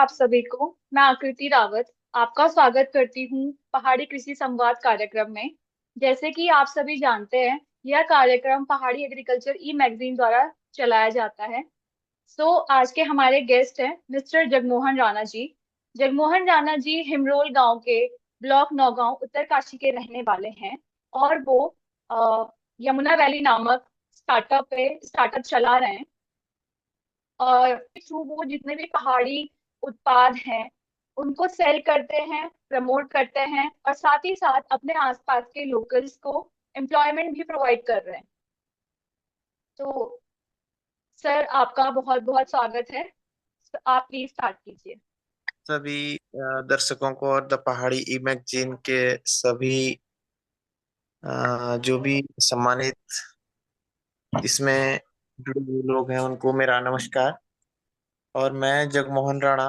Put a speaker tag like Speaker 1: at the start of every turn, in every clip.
Speaker 1: आप सभी को। मैं आकृति रावत आपका स्वागत करती हूँ पहाड़ी कृषि संवाद कार्यक्रम में। जैसे कि आप सभी जानते हैं, यह कार्यक्रम पहाड़ी एग्रीकल्चर ई मैगजीन द्वारा चलाया जाता है। आज के हमारे गेस्ट हैं मिस्टर जगमोहन राणा जी। जगमोहन राणा जी हिमरोल गांव के ब्लॉक नौगांव उत्तरकाशी के रहने वाले हैं। और वो अ, यमुना वैली नामक स्टार्टअप चला रहे हैं। और थ्रू वो जितने भी पहाड़ी उत्पाद हैं उनको सेल करते हैं, प्रमोट करते हैं, और साथ ही साथ अपने आसपास के लोकल्स को एम्प्लॉयमेंट भी प्रोवाइड कर रहे हैं। तो सर, आपका बहुत बहुत स्वागत है। आप प्लीज स्टार्ट कीजिए।
Speaker 2: सभी दर्शकों को और द पहाड़ी ई मैगजीन के सभी जो भी सम्मानित इसमें जुड़े हुए लोग हैं उनको मेरा नमस्कार। और मैं जगमोहन राणा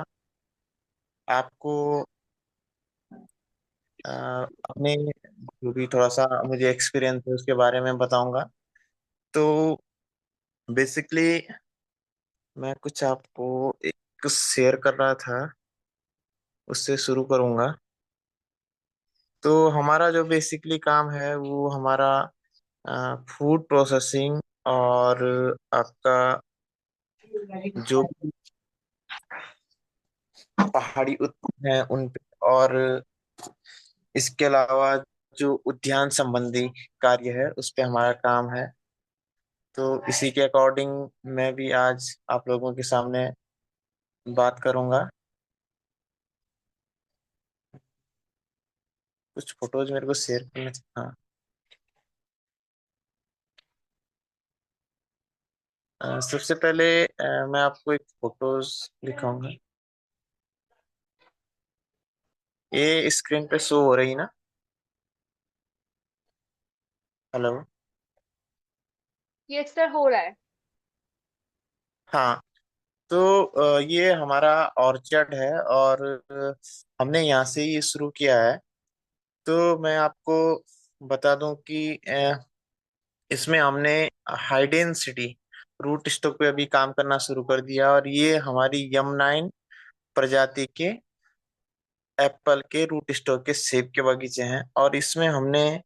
Speaker 2: आपको अपने जो भी थोड़ा सा मुझे एक्सपीरियंस है उसके बारे में बताऊंगा। तो बेसिकली मैं कुछ आपको एक शेयर कर रहा था, उससे शुरू करूंगा। तो हमारा जो बेसिकली काम है वो हमारा फूड प्रोसेसिंग और आपका जो भी पहाड़ी उत्पाद हैं उन पे, और इसके अलावा जो उद्यान संबंधी कार्य है उस पे हमारा काम है। तो इसी के अकॉर्डिंग मैं भी आज आप लोगों के सामने बात करूंगा। कुछ फोटोज मेरे को शेयर करने थे। हाँ, सबसे पहले मैं आपको एक फोटोज दिखाऊंगा। ये स्क्रीन पे शो हो रही ना? हेलो।
Speaker 1: ये सर हो रहा है।
Speaker 2: हाँ, तो ये हमारा ऑर्चर्ड है और हमने यहाँ से ही शुरू किया है। तो मैं आपको बता दूं कि इसमें हमने हाइडेन सिटी रूट स्टॉक पे अभी काम करना शुरू कर दिया, और ये हमारी यम 9 प्रजाति के एप्पल के रूट स्टॉक के सेब के बगीचे हैं। और इसमें हमने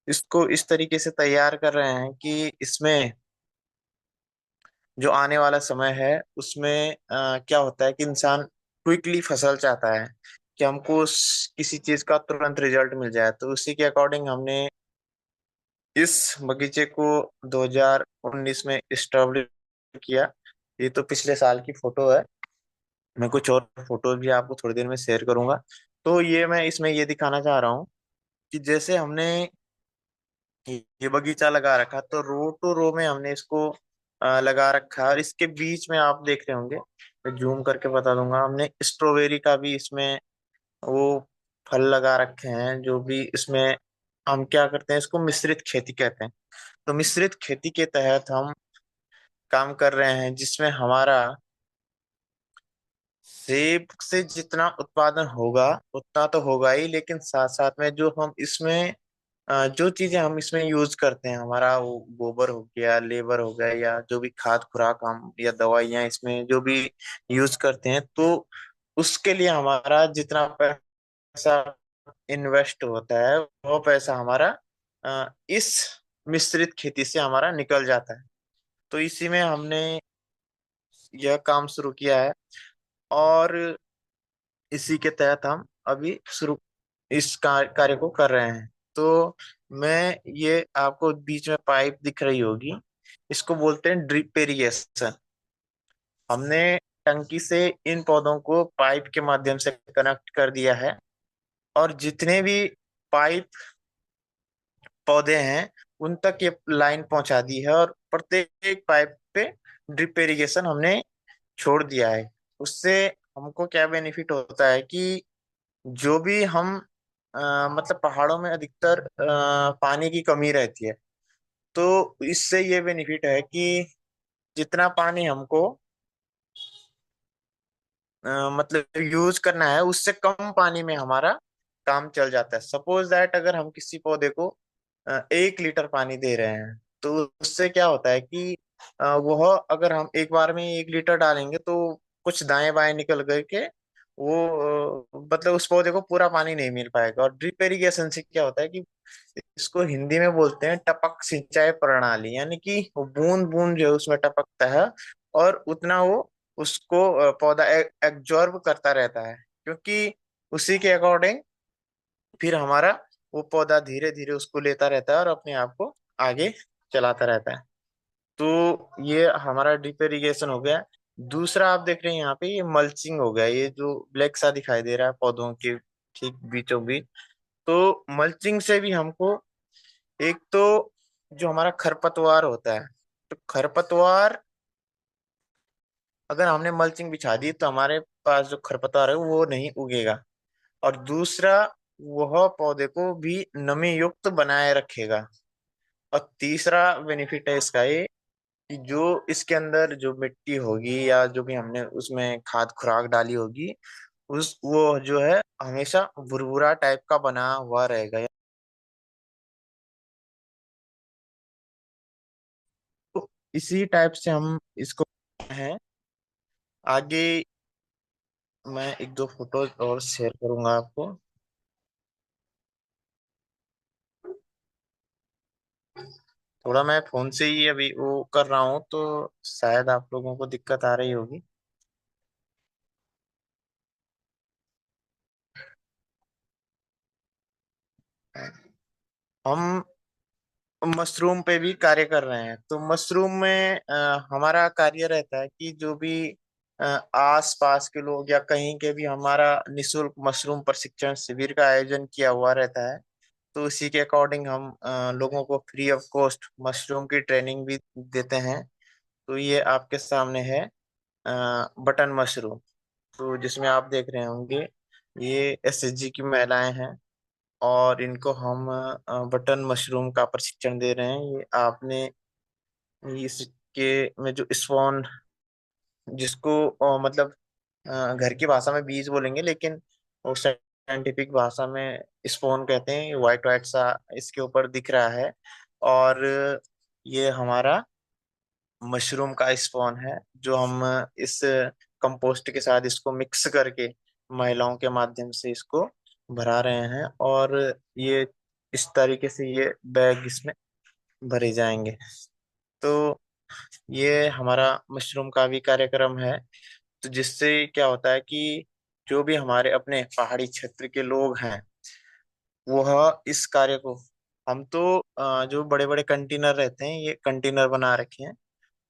Speaker 2: इसको इस तरीके से तैयार कर रहे हैं कि इसमें जो आने वाला समय है उसमें क्या होता है कि इंसान क्विकली फसल चाहता है कि हमको किसी चीज का तुरंत रिजल्ट मिल जाए। तो उसी के अकॉर्डिंग हमने इस बगीचे को 2019 में स्टैब्लिश किया। ये तो पिछले साल की फोटो है। मैं कुछ और फोटो भी आपको थोड़ी देर में शेयर करूंगा। तो ये मैं इसमें ये दिखाना चाह रहा हूँ कि जैसे हमने ये बगीचा लगा रखा, तो रो टू रो में हमने इसको लगा रखा है। और इसके बीच में आप देख रहे होंगे, मैं जूम करके बता दूंगा, हमने स्ट्रॉबेरी का भी इसमें वो फल लगा रखे हैं। जो भी इसमें हम क्या करते हैं, इसको मिश्रित खेती कहते हैं। तो मिश्रित खेती के तहत हम काम कर रहे हैं, जिसमें हमारा सेब से जितना उत्पादन होगा उतना तो होगा ही, लेकिन साथ साथ में जो हम इसमें जो चीजें हम इसमें यूज करते हैं, हमारा वो गोबर हो गया, लेबर हो गया, या जो भी खाद खुराक हम या दवाइयाँ इसमें जो भी यूज करते हैं, तो उसके लिए हमारा जितना पैसा इन्वेस्ट होता है वो पैसा हमारा इस मिश्रित खेती से हमारा निकल जाता है। तो इसी में हमने यह काम शुरू किया है, और इसी के तहत हम अभी शुरू इस कार्य को कर रहे हैं। तो मैं ये आपको बीच में पाइप दिख रही होगी, इसको बोलते हैं ड्रिप इरिगेशन। हमने टंकी से इन पौधों को पाइप के माध्यम से कनेक्ट कर दिया है, और जितने भी पाइप पौधे हैं उन तक ये लाइन पहुंचा दी है, और प्रत्येक पाइप पे ड्रिप इरिगेशन हमने छोड़ दिया है। उससे हमको क्या बेनिफिट होता है कि जो भी हम मतलब पहाड़ों में अधिकतर पानी की कमी रहती है। तो इससे ये बेनिफिट है कि जितना पानी हमको मतलब यूज करना है, उससे कम पानी में हमारा काम चल जाता है। सपोज दैट अगर हम किसी पौधे को 1 लीटर पानी दे रहे हैं, तो उससे क्या होता है कि वह अगर हम एक बार में 1 लीटर डालेंगे तो कुछ दाएं बाएं निकल करके वो मतलब उस पौधे को पूरा पानी नहीं मिल पाएगा। और ड्रिप इरिगेशन से क्या होता है कि इसको हिंदी में बोलते हैं टपक सिंचाई प्रणाली, यानी कि वो बूंद बूंद जो है उसमें टपकता है, और उतना वो उसको पौधा एब्जॉर्ब करता रहता है, क्योंकि उसी के अकॉर्डिंग फिर हमारा वो पौधा धीरे धीरे उसको लेता रहता है और अपने आप को आगे चलाता रहता है। तो ये हमारा ड्रिप इरिगेशन हो गया। दूसरा आप देख रहे हैं यहाँ पे, ये मल्चिंग हो गया, ये जो ब्लैक सा दिखाई दे रहा है पौधों के ठीक बीचों बीच। तो मल्चिंग से भी हमको एक तो जो हमारा खरपतवार होता है, तो खरपतवार अगर हमने मल्चिंग बिछा दी तो हमारे पास जो खरपतवार है वो नहीं उगेगा। और दूसरा, वह पौधे को भी नमी युक्त बनाए रखेगा। और तीसरा बेनिफिट है इसका ये कि जो इसके अंदर जो मिट्टी होगी या जो भी हमने उसमें खाद खुराक डाली होगी, उस वो जो है हमेशा भुरभुरा टाइप का बना हुआ रहेगा। तो इसी टाइप से हम इसको हैं आगे। मैं एक दो फोटोज और शेयर करूंगा आपको। थोड़ा मैं फोन से ही अभी वो कर रहा हूँ, तो शायद आप लोगों को दिक्कत आ रही होगी। हम मशरूम पे भी कार्य कर रहे हैं। तो मशरूम में हमारा कार्य रहता है कि जो भी आस पास के लोग या कहीं के भी हमारा निशुल्क मशरूम प्रशिक्षण शिविर का आयोजन किया हुआ रहता है। तो उसी के अकॉर्डिंग हम लोगों को फ्री ऑफ कॉस्ट मशरूम की ट्रेनिंग भी देते हैं। तो ये आपके सामने है बटन मशरूम। तो जिसमें आप देख रहे होंगे ये एसएचजी की महिलाएं हैं, और इनको हम बटन मशरूम का प्रशिक्षण दे रहे हैं। ये आपने इसके में जो स्पॉन, जिसको मतलब घर की भाषा में बीज बोलेंगे, लेकिन वो साइंटिफिक भाषा में स्पॉन कहते हैं, व्हाइट व्हाइट सा इसके ऊपर दिख रहा है। और ये हमारा मशरूम का स्पॉन है, जो हम इस कंपोस्ट के साथ इसको मिक्स करके महिलाओं के माध्यम से इसको भरा रहे हैं। और ये इस तरीके से ये बैग इसमें भरे जाएंगे। तो ये हमारा मशरूम का भी कार्यक्रम है। तो जिससे क्या होता है कि जो भी हमारे अपने पहाड़ी क्षेत्र के लोग हैं, वह इस कार्य को, हम तो जो बड़े बड़े कंटेनर रहते हैं, ये कंटेनर बना रखे हैं,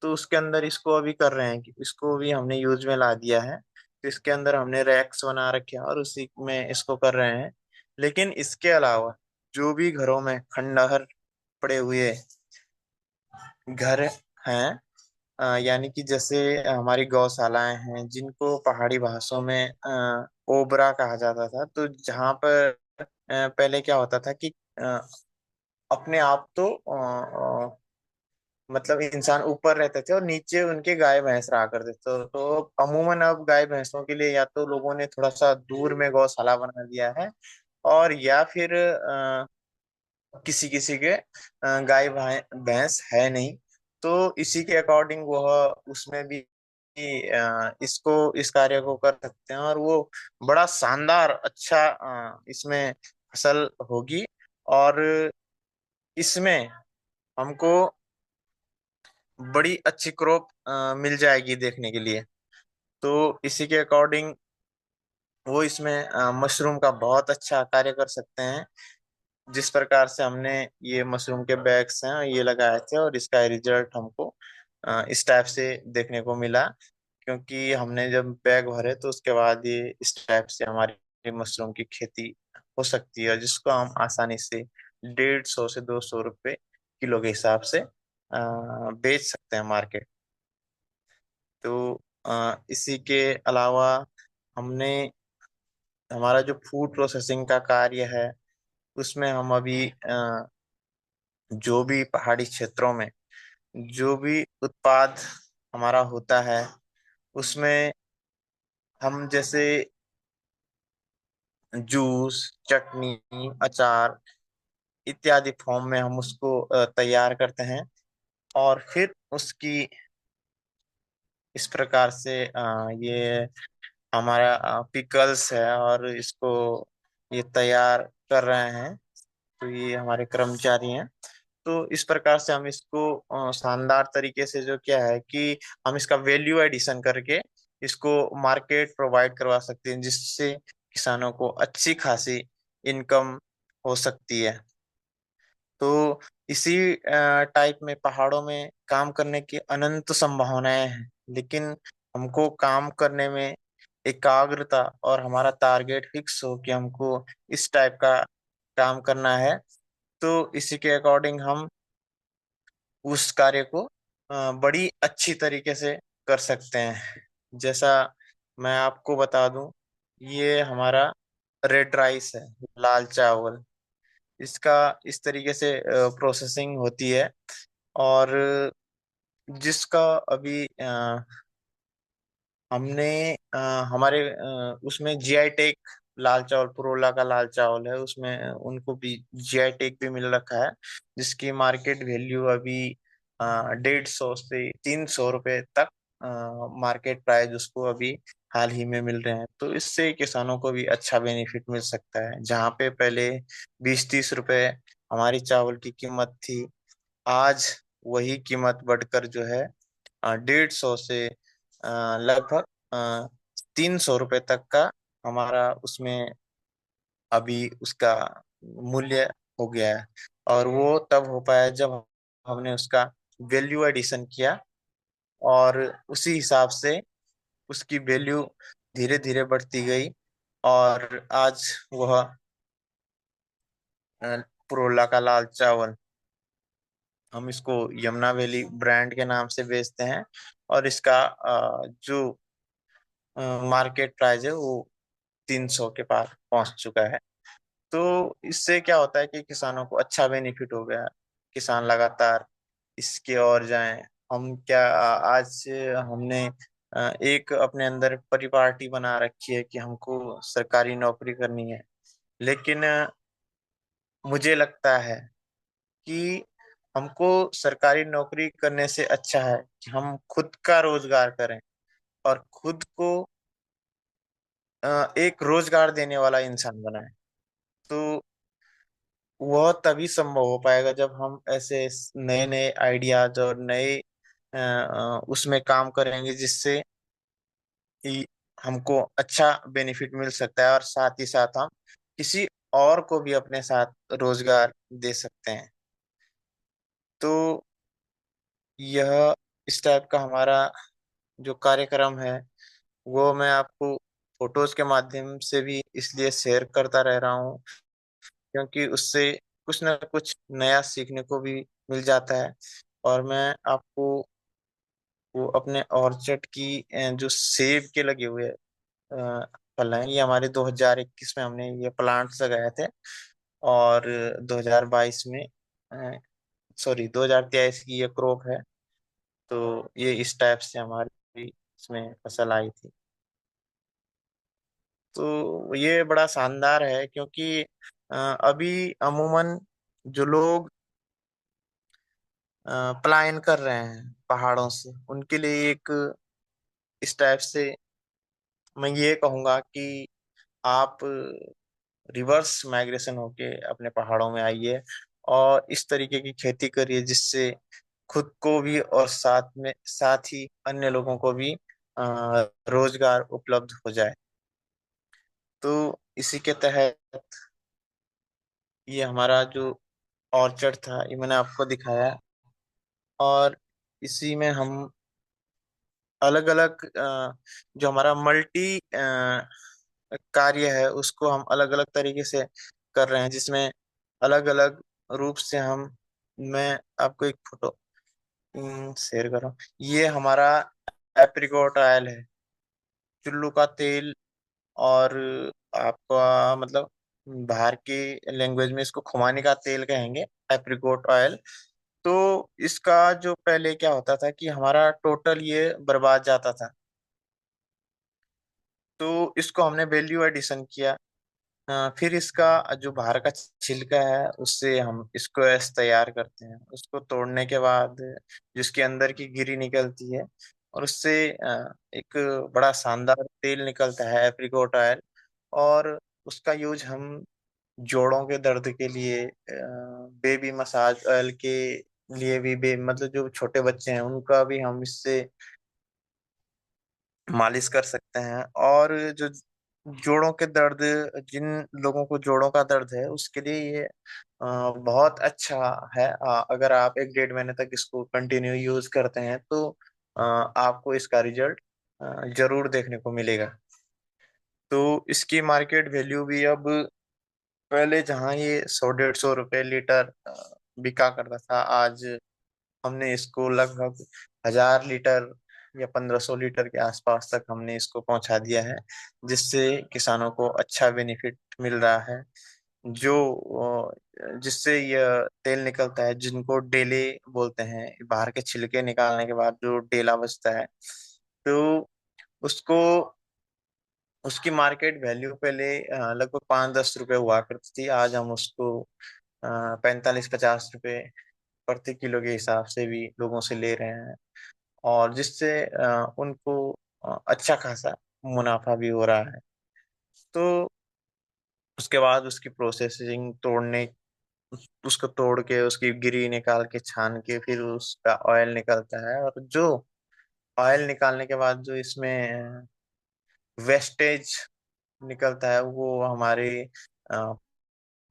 Speaker 2: तो उसके अंदर इसको अभी कर रहे हैं कि इसको भी हमने यूज में ला दिया है। तो इसके अंदर हमने रैक्स बना रखे हैं और उसी में इसको कर रहे हैं। लेकिन इसके अलावा जो भी घरों में खंडहर पड़े हुए घर हैं, यानी कि जैसे हमारी गौशालाएं हैं जिनको पहाड़ी भाषाओं में ओबरा कहा जाता था, तो जहाँ पर पहले क्या होता था कि अपने आप तो मतलब इंसान ऊपर रहते थे और नीचे उनके गाय भैंस रहा करते थे। तो अमूमन अब गाय भैंसों के लिए या तो लोगों ने थोड़ा सा दूर में गौशाला बना दिया है, और या फिर किसी किसी के गाय भैंस है नहीं। तो इसी के अकॉर्डिंग वह उसमें भी इसको इस कार्य को कर सकते हैं, और वो बड़ा शानदार अच्छा इसमें फसल होगी। और इसमें हमको बड़ी अच्छी क्रॉप मिल जाएगी देखने के लिए। तो इसी के अकॉर्डिंग वो इसमें मशरूम का बहुत अच्छा कार्य कर सकते हैं। जिस प्रकार से हमने ये मशरूम के बैग्स हैं ये लगाए थे, और इसका रिजल्ट हमको इस टाइप से देखने को मिला। क्योंकि हमने जब बैग भरे तो उसके बाद ये इस टाइप से हमारी मशरूम की खेती हो सकती है, जिसको हम आसानी से 150 से 200 रुपये किलो के हिसाब से बेच सकते हैं मार्केट। तो इसी के अलावा हमने हमारा जो फूड प्रोसेसिंग का कार्य है, उसमें हम अभी जो भी पहाड़ी क्षेत्रों में जो भी उत्पाद हमारा होता है, उसमें हम जैसे जूस, चटनी, अचार इत्यादि फॉर्म में हम उसको तैयार करते हैं। और फिर उसकी इस प्रकार से ये हमारा पिकल्स है और इसको ये तैयार कर रहे हैं। तो ये हमारे कर्मचारी हैं। तो इस प्रकार से हम इसको शानदार तरीके से जो क्या है कि हम इसका वैल्यू एडिशन करके इसको मार्केट प्रोवाइड करवा सकते हैं, जिससे किसानों को अच्छी खासी इनकम हो सकती है। तो इसी टाइप में पहाड़ों में काम करने की अनंत संभावनाएं हैं, लेकिन हमको काम करने में एकाग्रता और हमारा टारगेट फिक्स हो कि हमको इस टाइप का काम करना है। तो इसी के अकॉर्डिंग हम उस कार्य को बड़ी अच्छी तरीके से कर सकते हैं। जैसा मैं आपको बता दूं, ये हमारा रेड राइस है, लाल चावल। इसका इस तरीके से प्रोसेसिंग होती है। और जिसका अभी हमने हमारे उसमें जीआई टैग, लाल चावल पुरोला का लाल चावल है, उसमें उनको भी जीआई टैग भी मिल रखा है, जिसकी मार्केट वैल्यू अभी 150 से 300 रुपए तक मार्केट प्राइस उसको अभी हाल ही में मिल रहे हैं। तो इससे किसानों को भी अच्छा बेनिफिट मिल सकता है। जहाँ पे पहले 20-30 रुपए हमारी चावल की कीमत थी, आज वही कीमत बढ़कर जो है 150 से लगभग 300 रुपए तक का हमारा उसमें अभी उसका मूल्य हो गया है। और वो तब हो पाया जब हमने उसका वैल्यू एडिशन किया, और उसी हिसाब से उसकी वैल्यू धीरे धीरे बढ़ती गई। और आज वह पुरोला का लाल चावल हम इसको यमुना वैली ब्रांड के नाम से बेचते हैं। और इसका जो मार्केट प्राइस है वो 300 के पार पहुंच चुका है। तो इससे क्या होता है कि किसानों को अच्छा बेनिफिट हो गया। किसान लगातार इसके ओर जाएं। हम क्या आज हमने एक अपने अंदर परिपाटी बना रखी है कि हमको सरकारी नौकरी करनी है। लेकिन मुझे लगता है कि हमको सरकारी नौकरी करने से अच्छा है कि हम खुद का रोजगार करें और खुद को एक रोजगार देने वाला इंसान बनाएं। तो वह तभी संभव हो पाएगा जब हम ऐसे नए नए आइडियाज और नए उसमें काम करेंगे, जिससे कि हमको अच्छा बेनिफिट मिल सकता है और साथ ही साथ हम किसी और को भी अपने साथ रोजगार दे सकते हैं। तो यह इस टाइप का हमारा जो कार्यक्रम है वो मैं आपको फोटोज के माध्यम से भी इसलिए शेयर करता रह रहा हूँ, क्योंकि उससे कुछ ना कुछ नया सीखने को भी मिल जाता है। और मैं आपको वो अपने ऑर्चर्ड की जो सेब के लगे हुए फल हैं, ये हमारे 2021 में हमने ये प्लांट्स लगाए थे। और 2022 में, सॉरी 2023 की ये क्रॉप है। तो ये इस टाइप से हमारी इसमें फसल आई थी। तो ये बड़ा शानदार है, क्योंकि अभी अमूमन जो लोग पलायन कर रहे हैं पहाड़ों से, उनके लिए एक इस टाइप से मैं ये कहूंगा कि आप रिवर्स माइग्रेशन होके अपने पहाड़ों में आइए और इस तरीके की खेती करिए, जिससे खुद को भी और साथ ही अन्य लोगों को भी रोजगार उपलब्ध हो जाए। तो इसी के तहत ये हमारा जो ऑर्चर्ड था ये मैंने आपको दिखाया। और इसी में हम अलग अलग जो हमारा मल्टी कार्य है उसको हम अलग अलग तरीके से कर रहे हैं, जिसमें अलग अलग रूप से हम, मैं आपको एक फोटो शेयर कर रहा हूँ। ये हमारा एप्रिकॉट ऑयल है, चुल्लू का तेल। और आपका मतलब बाहर की लैंग्वेज में इसको खुमानी का तेल कहेंगे, एप्रिकॉट ऑयल। तो इसका जो पहले क्या होता था कि हमारा टोटल ये बर्बाद जाता था। तो इसको हमने वैल्यू एडिशन किया। फिर इसका जो बाहर का छिलका है उससे हम इसको ऐसे तैयार करते हैं। उसको तोड़ने के बाद जिसके अंदर की गिरी निकलती है, और उससे एक बड़ा शानदार तेल निकलता है, एप्रिकॉट ऑयल। और उसका यूज हम जोड़ों के दर्द के लिए, बेबी मसाज ऑयल के लिए भी, मतलब जो छोटे बच्चे हैं उनका भी हम इससे मालिश कर सकते हैं। और जो जोड़ों के दर्द, जिन लोगों को जोड़ों का दर्द है उसके लिए ये बहुत अच्छा है। अगर आप 1 डेढ़ महीने तक इसको कंटिन्यू यूज करते हैं तो आपको इसका रिजल्ट जरूर देखने को मिलेगा। तो इसकी मार्केट वैल्यू भी अब, पहले जहाँ ये 100 150 रुपए लीटर बिका करता था, आज हमने इसको लगभग 1000 लीटर या 1500 लीटर के आसपास तक हमने इसको पहुंचा दिया है, जिससे किसानों को अच्छा बेनिफिट मिल रहा है। जो जिससे यह तेल निकलता है, जिनको डेले बोलते हैं, बाहर के छिलके निकालने के बाद जो डेला बचता है, तो उसको उसकी मार्केट वैल्यू पहले लगभग 5-10 रुपए हुआ करती थी। आज हम उसको 45-50 रुपए प्रति किलो के हिसाब से भी लोगों से ले रहे हैं। और जिससे उनको अच्छा खासा मुनाफा भी हो रहा है। तो उसके बाद उसकी प्रोसेसिंग, उसको तोड़ के उसकी गिरी निकाल के छान के फिर उसका ऑयल निकलता है। और जो ऑयल निकालने के बाद जो इसमें वेस्टेज निकलता है, वो हमारे अ,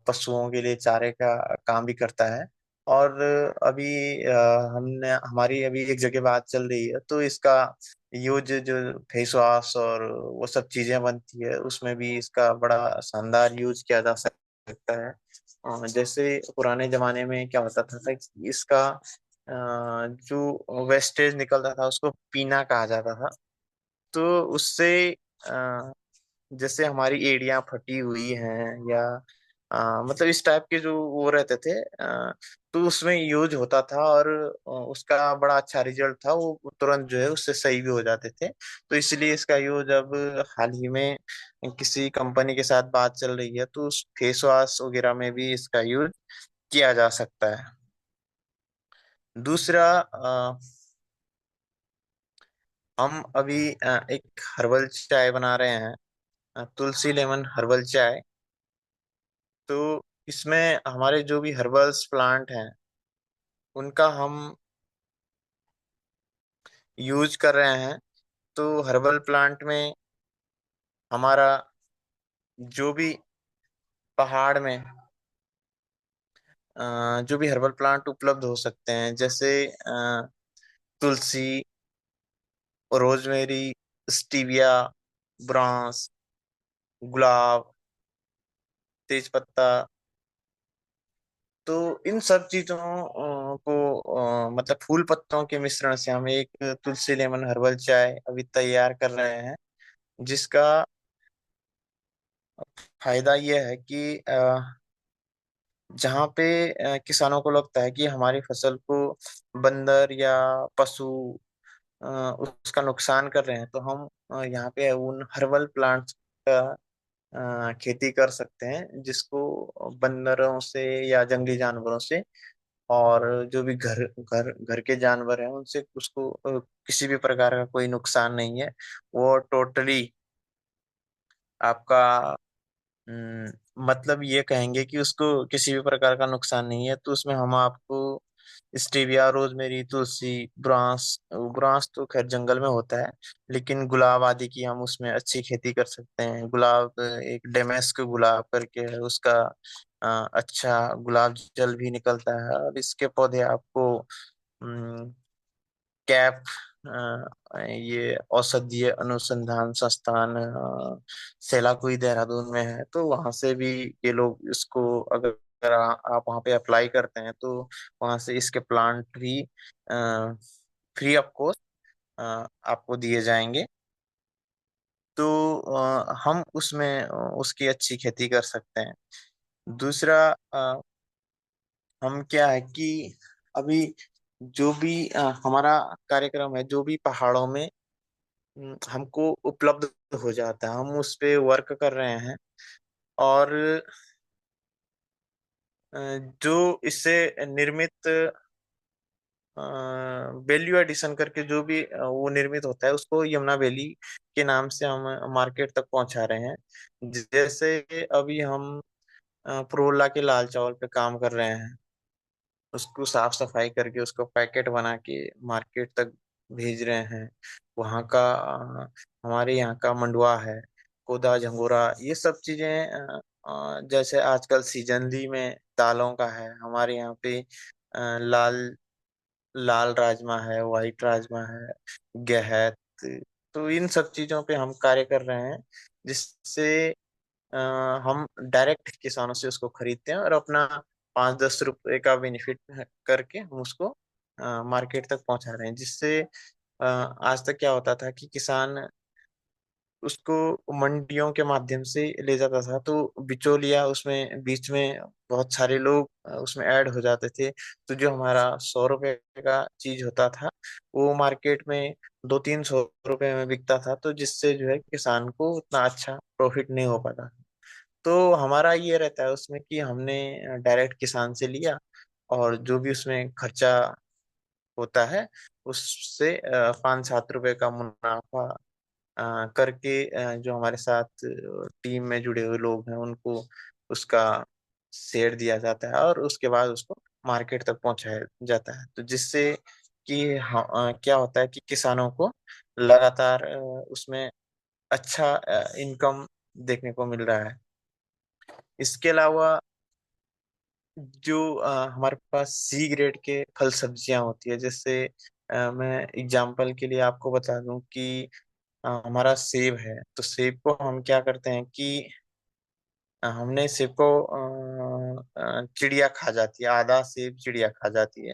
Speaker 2: पशुओं के लिए चारे का काम भी करता है। और अभी हमने हमारी अभी एक जगह बात चल रही है, तो इसका यूज जो फेस वॉश और वो सब चीजें बनती है उसमें भी इसका बड़ा शानदार यूज किया जा सकता है। जैसे पुराने जमाने में क्या होता था कि इसका जो वेस्टेज निकलता था उसको पीना कहा जाता था। तो उससे जैसे हमारी एड़ियां फटी हुई हैं या मतलब इस टाइप के जो वो रहते थे, तो उसमें यूज होता था। और उसका बड़ा अच्छा रिजल्ट था, वो तुरंत जो है उससे सही भी हो जाते थे। तो इसलिए इसका यूज अब हाल ही में किसी कंपनी के साथ बात चल रही है, तो उस फेस वॉश वगैरह में भी इसका यूज किया जा सकता है। दूसरा, हम अभी एक हर्बल चाय बना रहे हैं, तुलसी लेमन हर्बल चाय। तो इसमें हमारे जो भी हर्बल्स प्लांट हैं उनका हम यूज कर रहे हैं। तो हर्बल प्लांट में हमारा जो भी पहाड़ में जो भी हर्बल प्लांट उपलब्ध हो सकते हैं, जैसे तुलसी, रोजमेरी, स्टीविया, ब्रांस, गुलाब, तेजपत्ता, तो इन सब चीजों को मतलब फूल पत्तों के मिश्रण से हम एक तुलसी लेमन हर्बल चाय अभी तैयार कर रहे हैं। जिसका फायदा यह है कि जहाँ पे किसानों को लगता है कि हमारी फसल को बंदर या पशु अ, उसका नुकसान कर रहे हैं, तो हम यहाँ पे उन हर्बल प्लांट्स का खेती कर सकते हैं, जिसको बंदरों से या जंगली जानवरों से और जो भी घर घर घर के जानवर हैं उनसे उसको किसी भी प्रकार का कोई नुकसान नहीं है। वो टोटली आपका मतलब ये कहेंगे कि उसको किसी भी प्रकार का नुकसान नहीं है। तो उसमें हम आपको स्टीविया, रोजमेरी, तुलसी, ब्रांस, ब्रांस तो खैर जंगल में होता है, लेकिन गुलाब आदि की हम उसमें अच्छी खेती कर सकते हैं। गुलाब एक डेमेस्क गुलाब करके है, उसका अच्छा गुलाब जल भी निकलता है। और इसके पौधे आपको कैप, ये औषधीय अनुसंधान संस्थान सेलाकुई देहरादून में है, तो वहां से भी ये लोग इसको, अगर आप वहां पे अप्लाई करते हैं तो वहां से इसके प्लांट भी फ्री ऑफ कॉस्ट आपको दिए जाएंगे। तो हम उसमें उसकी अच्छी खेती कर सकते हैं। दूसरा, हम क्या है कि अभी जो भी हमारा कार्यक्रम है, जो भी पहाड़ों में हमको उपलब्ध हो जाता है, हम उस पे वर्क कर रहे हैं। और अ, जो इससे निर्मित वैल्यू एडिशन करके जो भी वो निर्मित होता है उसको यमुना वैली के नाम से हम मार्केट तक पहुंचा रहे हैं। जैसे अभी हम प्रोला के लाल चावल पे काम कर रहे हैं, उसको साफ सफाई करके उसको पैकेट बना के मार्केट तक भेज रहे हैं। वहाँ का हमारे यहाँ का मंडुआ है, कोदा झंगोरा, ये सब चीजें जैसे आजकल सीजनली में दालों का है हमारे यहाँ पे, लाल लाल राजमा है, वाइट राजमा है, गहत। तो इन सब चीजों पे हम कार्य कर रहे हैं, जिससे अ, हम डायरेक्ट किसानों से उसको खरीदते हैं और अपना 5-10 रुपए का बेनिफिट करके हम उसको मार्केट तक पहुंचा रहे हैं। जिससे आज तक क्या होता था कि किसान उसको मंडियों के माध्यम से ले जाता था, तो बिचौलिया उसमें बीच में बहुत सारे लोग उसमें ऐड हो जाते थे। तो जो हमारा 100 रुपए का चीज होता था वो मार्केट में 200-300 रुपए में बिकता था, तो जिससे जो है किसान को उतना अच्छा प्रॉफिट नहीं हो पाता। तो हमारा ये रहता है उसमें कि हमने डायरेक्ट किसान से लिया, और जो भी उसमें खर्चा होता है उससे 5-7 रुपए का मुनाफा करके जो हमारे साथ टीम में जुड़े हुए लोग हैं उनको उसका शेयर दिया जाता है, और उसके बाद उसको मार्केट तक पहुंचाया जाता है। तो जिससे कि क्या होता है कि किसानों को लगातार उसमें अच्छा इनकम देखने को मिल रहा है। इसके अलावा जो हमारे पास सी ग्रेड के फल सब्जियां होती है, जैसे मैं एग्जांपल के लिए आपको बता दूं कि हमारा सेब है, तो सेब को हम क्या करते हैं कि हमने सेब को चिड़िया खा जाती है, आधा सेब चिड़िया खा जाती है।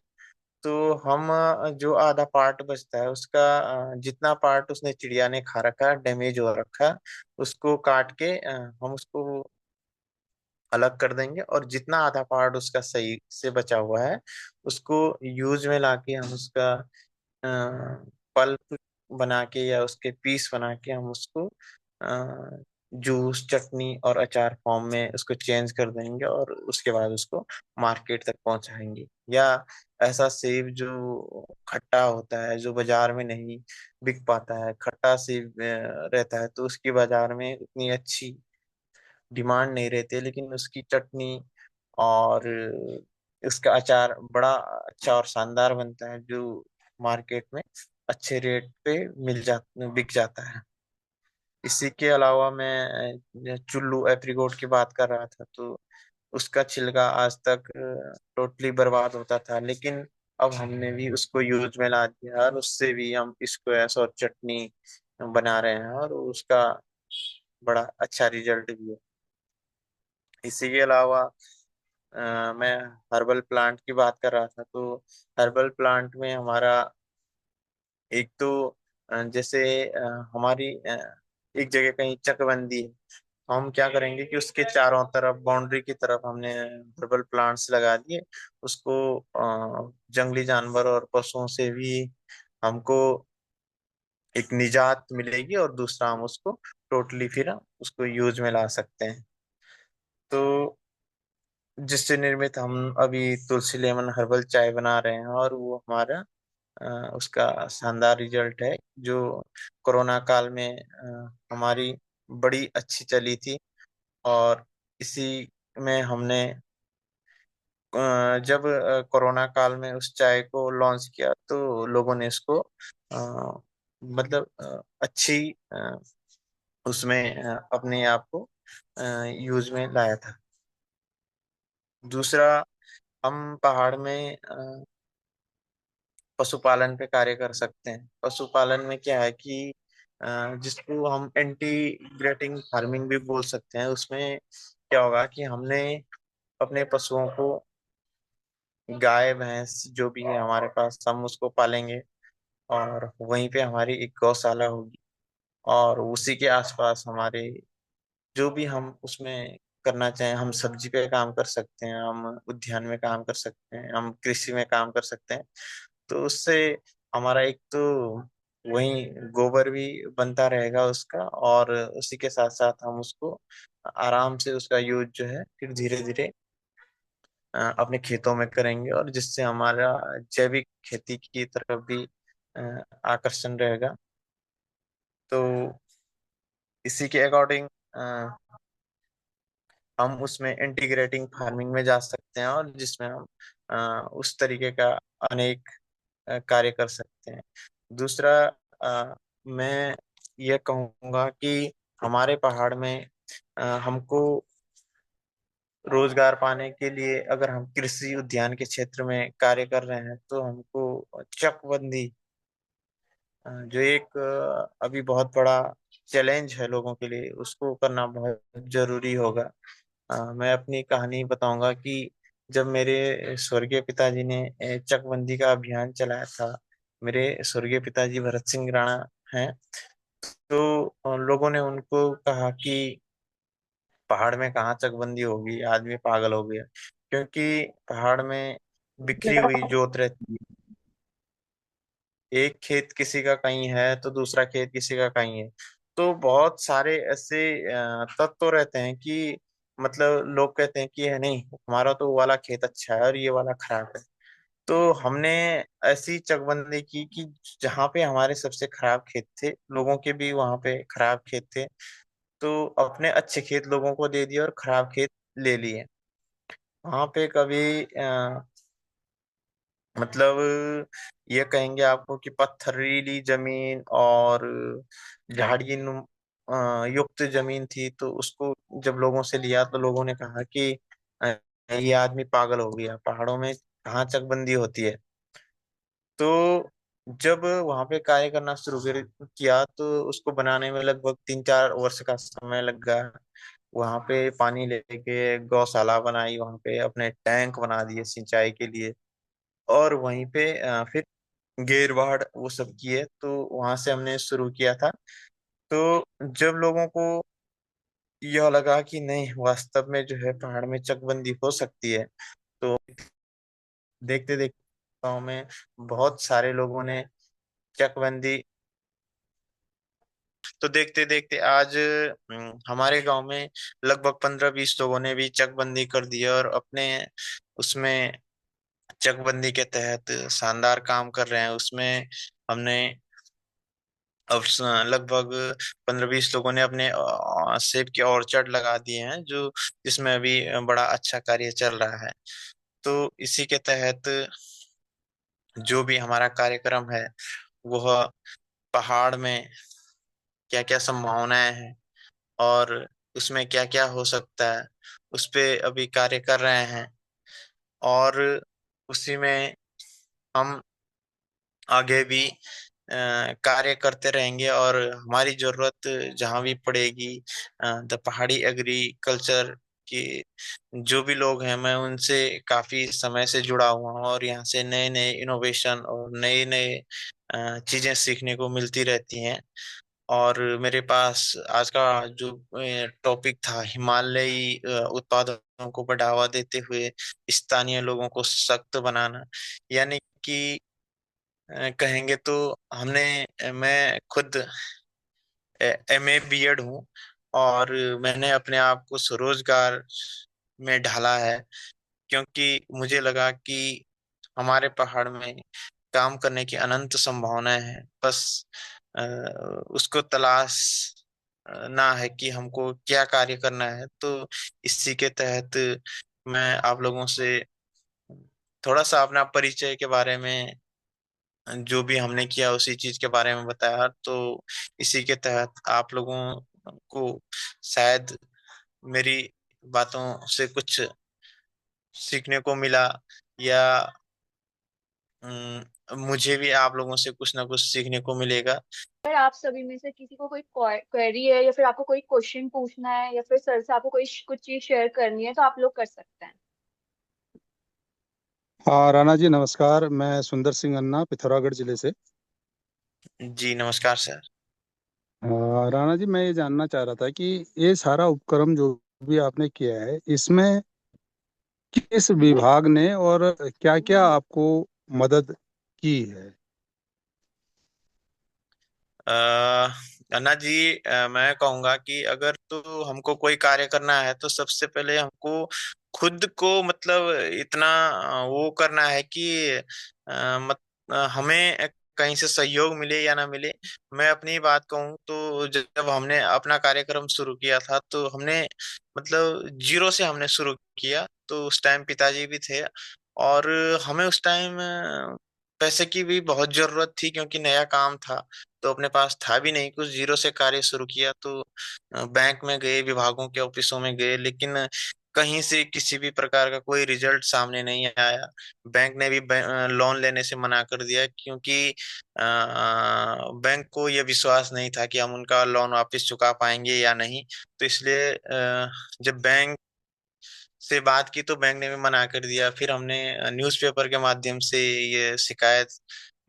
Speaker 2: तो हम जो आधा पार्ट बचता है उसका जितना पार्ट उसने चिड़िया ने खा रखा, डैमेज हो रखा, उसको काट के हम उसको अलग कर देंगे, और जितना आधा पार्ट उसका सही से बचा हुआ है उसको यूज में लाके हम उसका पल्प बना के या उसके पीस बना के हम उसको जूस, चटनी और अचार फॉर्म में उसको चेंज कर देंगे, और उसके बाद उसको मार्केट तक पहुंचाएंगे। या ऐसा सेब जो खट्टा होता है, जो बाजार में नहीं बिक पाता है, खट्टा सेब रहता है, तो उसकी बाजार में उतनी अच्छी डिमांड नहीं रहती है, लेकिन उसकी चटनी और उसका अचार बड़ा अच्छा और शानदार बनता है, जो मार्केट में अच्छे रेट पे बिक जाता है। इसी के अलावा मैं चुल्लू एप्रीकोट की बात कर रहा था, तो उसका छिलका आज तक टोटली बर्बाद होता था, लेकिन अब हमने भी उसको यूज में ला दिया और उससे भी हम स्क्वैश और चटनी बना रहे हैं, और उसका बड़ा अच्छा रिजल्ट भी है। इसी के अलावा मैं हर्बल प्लांट की बात कर रहा था, तो हर्बल प्लांट में हमारा एक तो जैसे हमारी एक जगह कहीं चकबंदी है, तो हम क्या करेंगे कि उसके चारों तरफ बाउंड्री की तरफ हमने हर्बल प्लांट्स लगा दिए। उसको जंगली जानवर और पशुओं से भी हमको एक निजात मिलेगी, और दूसरा हम उसको टोटली फिर हम उसको यूज में ला सकते हैं। तो जिससे निर्मित हम अभी तुलसी लेमन हर्बल चाय बना रहे हैं, और वो हमारा उसका शानदार रिजल्ट है, जो कोरोना काल में हमारी बड़ी अच्छी चली थी। और इसी में हमने जब कोरोना काल में उस चाय को लॉन्च किया, तो लोगों ने इसको मतलब अच्छी उसमें अपने आप को यूज में लाया था। दूसरा, हम पहाड़ में पशुपालन पे कार्य कर सकते हैं। पशुपालन में क्या है कि जिसको हम इंटीग्रेटिंग फार्मिंग भी बोल सकते हैं। उसमें क्या होगा कि हमने अपने पशुओं को, गाय भैंस जो भी है हमारे पास, हम उसको पालेंगे, और वहीं पे हमारी एक गौशाला होगी, और उसी के आसपास हमारे जो भी हम उसमें करना चाहें, हम सब्जी पे काम कर सकते हैं, हम उद्यान में काम कर सकते हैं, हम कृषि में काम कर सकते हैं। तो उससे हमारा एक तो वही गोबर भी बनता रहेगा उसका, और उसी के साथ साथ हम उसको आराम से उसका यूज जो है फिर धीरे धीरे अपने खेतों में करेंगे, और जिससे हमारा जैविक खेती की तरफ भी आकर्षण रहेगा। तो इसी के अकॉर्डिंग हम उसमें इंटीग्रेटिंग फार्मिंग में जा सकते हैं, और जिसमें हम उस तरीके का अनेक कार्य कर सकते हैं। दूसरा, मैं ये कहूँगा कि हमारे पहाड़ में हमको रोजगार पाने के लिए, अगर हम कृषि उद्यान के क्षेत्र में कार्य कर रहे हैं, तो हमको चकबंदी, जो एक अभी बहुत बड़ा चैलेंज है लोगों के लिए, उसको करना बहुत जरूरी होगा। मैं अपनी कहानी बताऊंगा कि जब मेरे स्वर्गीय पिताजी ने चकबंदी का अभियान चलाया था। मेरे स्वर्गीय पिताजी भरत सिंह राणा हैं। तो लोगों ने उनको कहा कि पहाड़ में कहाँ चकबंदी होगी, आदमी पागल हो गया। क्योंकि पहाड़ में बिखरी हुई जोत रहती है। एक खेत किसी का कहीं है तो दूसरा खेत किसी का कहीं है। तो बहुत सारे ऐसे तत्व रहते हैं कि मतलब लोग कहते हैं कि है नहीं, हमारा तो वो वाला खेत अच्छा है और ये वाला खराब है। तो हमने ऐसी चकबंदी की कि जहाँ पे हमारे सबसे खराब खेत थे, लोगों के भी वहां पे खराब खेत थे, तो अपने अच्छे खेत लोगों को दे दिए और खराब खेत ले लिए। वहां पे कभी मतलब ये कहेंगे आपको कि पत्थरीली जमीन और झाड़ी युक्त जमीन थी, तो उसको जब लोगों से लिया तो लोगों ने कहा कि ये आदमी पागल हो गया, पहाड़ों में कहाँ चकबंदी होती है। तो जब वहां पे कार्य करना शुरू किया, तो उसको बनाने में लगभग 3-4 वर्ष का समय लग गया। वहां पे पानी लेके गौशाला बनाई, वहां पे अपने टैंक बना दिए सिंचाई के लिए, और वहीं पे फिर घेर बाड़ वो सब किए। तो वहां से हमने शुरू किया था। तो जब लोगों को यह लगा कि नहीं, वास्तव में जो है पहाड़ में चकबंदी हो सकती है, तो देखते देखते गाँव में बहुत सारे लोगों ने चकबंदी, तो देखते देखते आज हमारे गांव में लगभग 15-20 लोगों ने भी चकबंदी कर दी है, और अपने उसमें चकबंदी के तहत शानदार काम कर रहे हैं। उसमें हमने अब लगभग 15-20 लोगों ने अपने सेब के ऑर्चर्ड लगा दिए हैं, जो जिसमें अभी बड़ा अच्छा कार्य चल रहा है। तो इसी के तहत जो भी हमारा कार्यक्रम है, वह पहाड़ में क्या क्या संभावनाएं हैं और उसमें क्या क्या हो सकता है, उस पे अभी कार्य कर रहे हैं। और उसी में हम आगे भी कार्य करते रहेंगे, और हमारी जरूरत जहाँ भी पड़ेगी, द पहाड़ी एग्रीकल्चर की जो भी लोग हैं, मैं उनसे काफी समय से जुड़ा हुआ हूँ, और यहाँ से नए नए इनोवेशन और नए नए चीजें सीखने को मिलती रहती हैं। और मेरे पास आज का जो टॉपिक था, हिमालयी उत्पादों को बढ़ावा देते हुए स्थानीय लोगों को सशक्त बनाना, यानी कि कहेंगे तो मैं खुद एमए बीएड हूँ, और मैंने अपने आप को स्वरोजगार में ढाला है। क्योंकि मुझे लगा कि हमारे पहाड़ में काम करने की अनंत संभावनाएं हैं, बस अ, उसको तलाश ना है कि हमको क्या कार्य करना है। तो इसी के तहत मैं आप लोगों से थोड़ा सा अपना परिचय के बारे में, जो भी हमने किया उसी चीज के बारे में बताया। तो इसी के तहत आप लोगों को शायद मेरी बातों से कुछ सीखने को मिला, या मुझे भी आप लोगों से कुछ ना कुछ सीखने को मिलेगा।
Speaker 1: अगर आप सभी में से किसी को कोई क्वेरी है या फिर आपको कोई क्वेश्चन पूछना है या फिर सर से आपको कोई कुछ चीज शेयर करनी है तो आप लोग कर सकते हैं।
Speaker 3: हाँ राणा जी नमस्कार। मैं सुंदर सिंह अन्ना पिथौरागढ़ जिले से।
Speaker 2: जी नमस्कार सर।
Speaker 3: राणा जी मैं ये जानना चाह रहा था कि ये सारा उपक्रम जो भी आपने किया है इसमें किस विभाग ने और क्या-क्या आपको मदद की है।
Speaker 2: अ, अन्ना जी, मैं कहूंगा कि अगर तो हमको कोई कार्य करना है तो सबसे पहले हमको खुद को मतलब इतना वो करना है कि हमें कहीं से सहयोग मिले या ना मिले। मैं अपनी बात कहूँ तो जब हमने अपना कार्यक्रम शुरू किया था तो हमने मतलब जीरो से हमने शुरू किया। तो उस टाइम पिताजी भी थे और हमें उस टाइम पैसे की भी बहुत जरूरत थी क्योंकि नया काम था। तो अपने पास था भी नहीं कुछ, जीरो से कार्य शुरू किया। तो बैंक में गए, विभागों के ऑफिसों में गए, लेकिन कहीं से किसी भी प्रकार का कोई रिजल्ट सामने नहीं आया। बैंक ने भी लोन लेने से मना कर दिया क्योंकि बैंक को यह विश्वास नहीं था कि हम उनका लोन वापस चुका पाएंगे या नहीं। तो इसलिए जब बैंक से बात की तो बैंक ने भी मना कर दिया। फिर हमने न्यूज़पेपर के माध्यम से ये शिकायत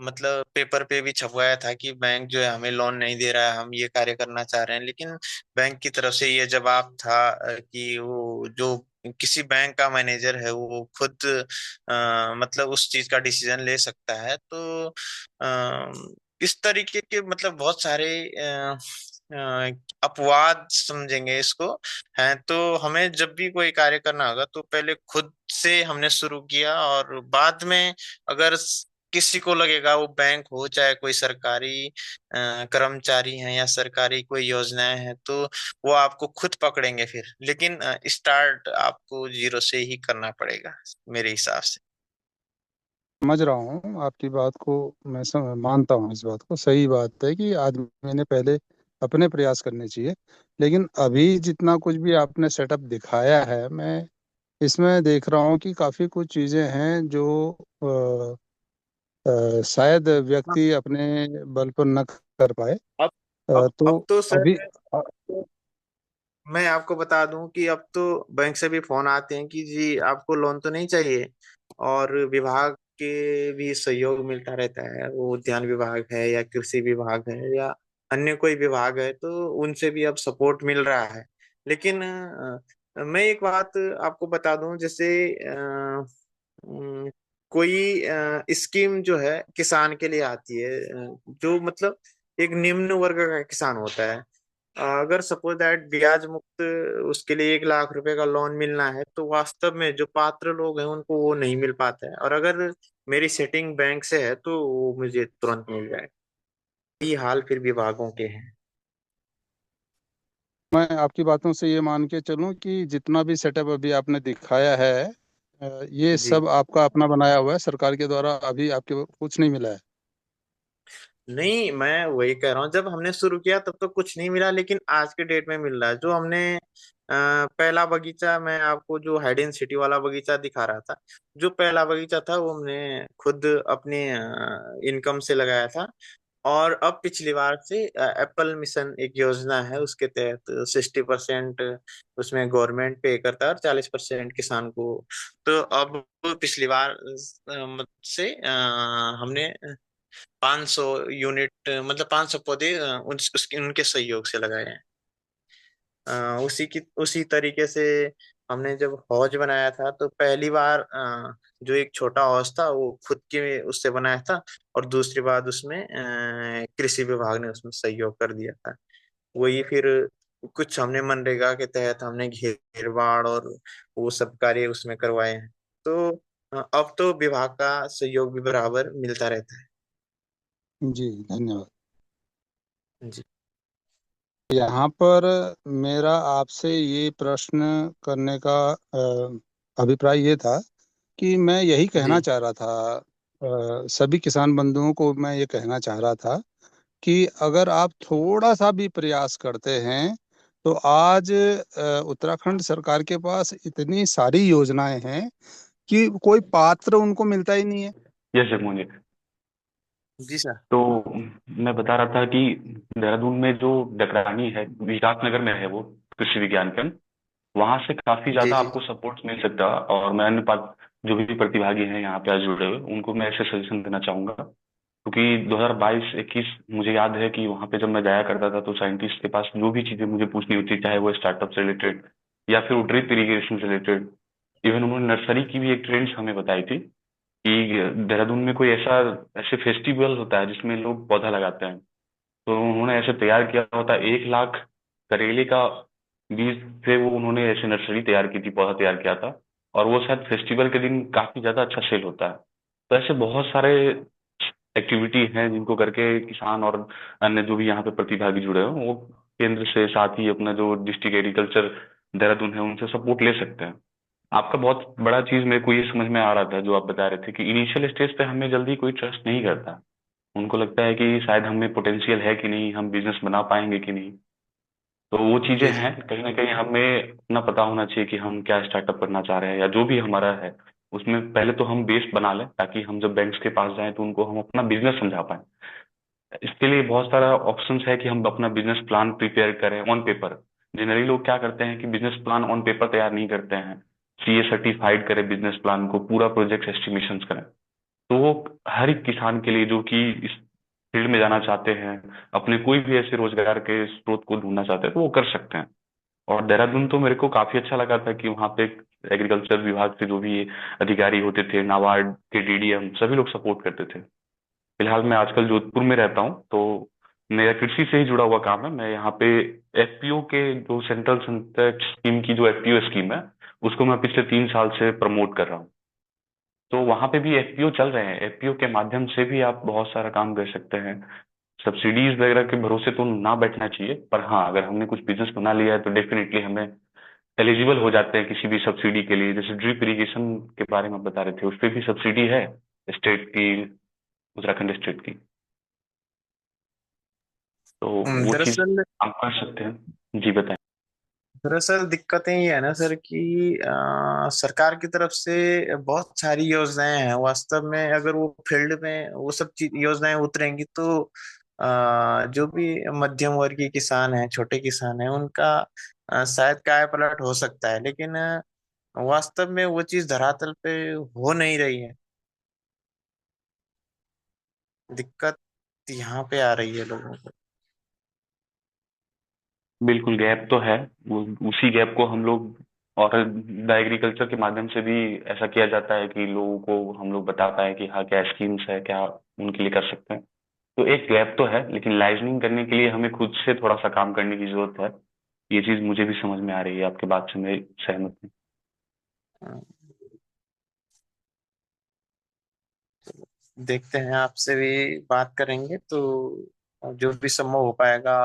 Speaker 2: मतलब पेपर पे भी छपवाया था कि बैंक जो है हमें लोन नहीं दे रहा है, हम ये कार्य करना चाह रहे हैं। लेकिन बैंक की तरफ से ये जवाब था कि वो जो किसी बैंक का मैनेजर है वो खुद मतलब उस चीज का डिसीजन ले सकता है। तो अ, इस तरीके के मतलब बहुत सारे अपवाद समझेंगे इसको हैं। तो हमें जब भी कोई कार्य करना होगा तो पहले खुद से हमने शुरू किया, और बाद में अगर किसी को लगेगा, वो बैंक हो चाहे कोई सरकारी कर्मचारी हैं या सरकारी कोई योजनाएं हैं, तो वो आपको खुद पकड़ेंगे फिर। लेकिन स्टार्ट आपको जीरो से ही करना पड़ेगा मेरे हिसाब से।
Speaker 3: समझ रहा हूँ आपकी बात को। मैं मानता हूँ इस बात को, सही बात है कि आदमी ने पहले अपने प्रयास करने चाहिए। लेकिन अभी जितना कुछ भी आपने सेटअप दिखाया है, मैं इसमें देख रहा हूँ कि काफ़ी कुछ चीज़ें हैं जो शायद व्यक्ति अपने बल पर न कर पाए।
Speaker 2: अब
Speaker 3: तो
Speaker 2: अब तो
Speaker 3: अभी
Speaker 2: सर मैं आपको बता दूं कि अब तो बैंक से भी फोन आते हैं कि जी आपको लोन तो नहीं चाहिए। और विभाग के भी सहयोग मिलता रहता है, वो उद्यान विभाग है या कृषि विभाग है या अन्य कोई विभाग है, तो उनसे भी अब सपोर्ट मिल रहा है। लेकिन मैं एक बात आपको बता दूं, जैसे कोई स्कीम जो है किसान के लिए आती है, जो मतलब एक निम्न वर्ग का किसान होता है। अगर सपोज दैट ब्याज मुक्त उसके लिए 1 लाख रुपए का लोन मिलना है, तो वास्तव में जो पात्र लोग हैं उनको वो नहीं मिल पाता है। और अगर मेरी सेटिंग बैंक से है तो वो मुझे तुरंत मिल जाए। यही हाल फिर विभागों के हैं।
Speaker 3: मैं आपकी बातों से ये मान के चलूं कि जितना भी सेटअप अभी आपने दिखाया है, ये
Speaker 2: जी
Speaker 3: सब आपका अपना बनाया हुआ है, सरकार के द्वारा अभी आपके कुछ नहीं मिला है?
Speaker 2: नहीं, मैं वही कह रहा हूँ, जब हमने शुरू किया तब तो कुछ नहीं मिला, लेकिन आज के डेट में मिल रहा है। जो हमने पहला बगीचा, मैं आपको जो हाइड एंड सिटी वाला बगीचा दिखा रहा था, जो पहला बगीचा था वो हमने खुद अपने इनकम से लगाया था। और अब पिछली बार से एप्पल मिशन एक योजना है, उसके तहत 60% उसमें गवर्नमेंट पे करता है और 40% किसान को। तो अब पिछली बार से हमने 500 यूनिट मतलब 500 पौधे उनके सहयोग से लगाए हैं। उसी तरीके से हमने जब हौज बनाया था तो पहली बार जो एक छोटा हौज था वो खुद के उससे बनाया था। और दूसरी बार उसमें कृषि विभाग ने उसमें सहयोग कर दिया था। वही फिर कुछ हमने मनरेगा के तहत हमने घेर बाड़ और वो सब कार्य उसमें करवाए हैं। तो अब तो विभाग का सहयोग भी बराबर मिलता रहता है।
Speaker 3: जी, धन्यवाद।
Speaker 2: जी
Speaker 3: यहाँ पर मेरा आपसे ये प्रश्न करने का अभिप्राय ये था कि मैं यही कहना
Speaker 2: जी
Speaker 3: चाह रहा था, सभी किसान बंधुओं को मैं ये कहना चाह रहा था कि अगर आप थोड़ा सा भी प्रयास करते हैं तो आज उत्तराखंड सरकार के पास इतनी सारी योजनाएं हैं कि कोई पात्र उनको मिलता ही नहीं है।
Speaker 4: यस जगमोहन।
Speaker 2: जी सर।
Speaker 4: तो मैं बता रहा था कि देहरादून में जो डकरानी है, विकासनगर में है वो, कृषि विज्ञान केंद्र, वहां से काफी
Speaker 2: जी
Speaker 4: ज्यादा
Speaker 2: जी
Speaker 4: आपको सपोर्ट मिल सकता है। और मैं अन्य जो भी प्रतिभागी हैं यहाँ पे आज जुड़े हुए, उनको मैं ऐसे सजेशन देना चाहूंगा, क्योंकि 2022-21 मुझे याद है कि वहाँ पे जब मैं जाया करता था तो साइंटिस्ट के पास जो भी चीजें मुझे पूछनी होती, चाहे वो स्टार्टअप से रिलेटेड या फिर वो ड्रिप इरीगेशन से रिलेटेड, इवन उन्होंने नर्सरी की भी एक ट्रेंड्स हमें बताई थी कि देहरादून में कोई ऐसा ऐसे फेस्टिवल होता है जिसमें लोग पौधा लगाते हैं। तो उन्होंने ऐसे तैयार किया होता, 1 लाख करेले का बीज से वो उन्होंने ऐसे नर्सरी तैयार की थी, पौधा तैयार किया था। और वो शायद फेस्टिवल के दिन काफी ज्यादा अच्छा सेल होता है। तो ऐसे बहुत सारे एक्टिविटी हैं जिनको करके किसान और अन्य जो भी यहाँ पे प्रतिभागी जुड़े हो, वो केंद्र से, साथ ही अपना जो डिस्ट्रिक्ट एग्रीकल्चर देहरादून है, उनसे सपोर्ट ले सकते हैं। आपका बहुत बड़ा चीज मेरे को ये समझ में आ रहा था जो आप बता रहे थे कि इनिशियल स्टेज पे हमें जल्दी कोई ट्रस्ट नहीं करता। उनको लगता है कि शायद हमें पोटेंशियल है कि नहीं, हम बिजनेस बना पाएंगे कि नहीं। तो वो चीजें
Speaker 2: जी जी।
Speaker 4: हैं, कहीं ना कहीं हमें अपना पता होना चाहिए कि हम क्या स्टार्टअप करना चाह रहे हैं, या जो भी हमारा है उसमें पहले तो हम बेस बना लें, ताकि हम जब बैंक्स के पास जाएं तो उनको हम अपना बिजनेस समझा पाएं। इसके लिए बहुत सारा ऑप्शंस है कि हम अपना बिजनेस प्लान प्रिपेयर करें ऑन पेपर। जनरली लोग क्या करते हैं कि बिजनेस प्लान ऑन पेपर तैयार नहीं करते हैं, सीए सर्टिफाइड करें बिजनेस प्लान को, पूरा प्रोजेक्ट एस्टिमेशन करें। तो वो हर एक किसान के लिए जो कि इस फील्ड में जाना चाहते हैं, अपने कोई भी ऐसे रोजगार के स्रोत को ढूंढना चाहते हैं, तो वो कर सकते हैं। और देहरादून तो मेरे को काफी अच्छा लगा था कि वहाँ पे एग्रीकल्चर विभाग से जो भी अधिकारी होते थे, नाबार्ड के डीडीएम, सभी लोग सपोर्ट करते थे। फिलहाल मैं आजकल जोधपुर में रहता हूँ, तो मेरा कृषि से ही जुड़ा हुआ काम है। मैं यहाँ पे एफपीओ के जो सेंट्रल संकट स्कीम की जो एफपीओ स्कीम है, उसको मैं पिछले 3 साल से प्रमोट कर रहा हूँ। तो वहां पे भी एफपीओ चल रहे हैं, एफपीओ के माध्यम से भी आप बहुत सारा काम कर सकते हैं। सब्सिडीज वगैरह के भरोसे तो ना बैठना चाहिए, पर हाँ, अगर हमने कुछ बिजनेस बना लिया है तो डेफिनेटली हमें एलिजिबल हो जाते हैं किसी भी सब्सिडी के लिए। जैसे ड्रिप इरिगेशन के बारे में बता रहे थे, उस पर भी सब्सिडी है स्टेट की, उत्तराखंड स्टेट की। तो वो चीज
Speaker 2: दरअसल
Speaker 4: आप कर सकते हैं। जी बताएं।
Speaker 2: दरअसल दिक्कतें ये है ना सर कि सरकार की तरफ से बहुत सारी योजनाएं हैं। वास्तव में अगर वो फील्ड में वो सब चीज योजनाएं उतरेंगी तो जो भी मध्यम वर्गीय किसान हैं, छोटे किसान हैं, उनका शायद काया पलट हो सकता है। लेकिन वास्तव में वो चीज धरातल पे हो नहीं रही है। दिक्कत यहाँ पे आ रही है लोगों को।
Speaker 4: बिल्कुल गैप तो है। वो उसी गैप को हम लोग, और द एग्रीकल्चर के माध्यम से भी ऐसा किया जाता है कि लोगों को हम लोग बता पाए कि हाँ, क्या स्कीम्स है, क्या उनके लिए कर सकते हैं। तो एक गैप तो है, लेकिन लाइजनिंग करने के लिए हमें खुद से थोड़ा सा काम करने की जरूरत है। ये चीज मुझे भी समझ में आ रही है, आपके बात से मैं सहमत हूँ।
Speaker 2: देखते हैं, आपसे भी बात करेंगे तो जो भी संभव हो पाएगा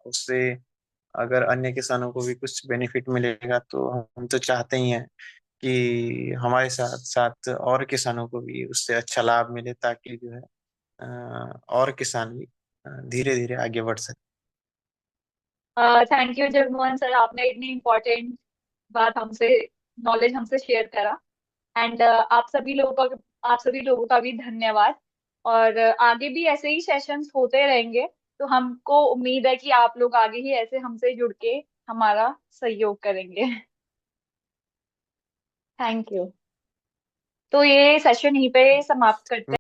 Speaker 2: उससे। अगर अन्य किसानों को भी कुछ बेनिफिट मिलेगा तो हम तो चाहते ही हैं कि हमारे साथ साथ और किसानों को भी उससे अच्छा लाभ मिले, ताकि जो है और किसान भी धीरे धीरे आगे बढ़ सके।
Speaker 1: थैंक यू जगमोहन सर, आपने इतनी इम्पोर्टेंट बात हमसे, नॉलेज हमसे शेयर करा। एंड आप सभी लोगों का भी धन्यवाद। और आगे भी ऐसे ही सेशंस होते रहेंगे। तो हमको उम्मीद है कि आप लोग आगे ही ऐसे हमसे जुड़ के हमारा सहयोग करेंगे। Thank you. तो ये सेशन यहीं पे समाप्त करते हैं।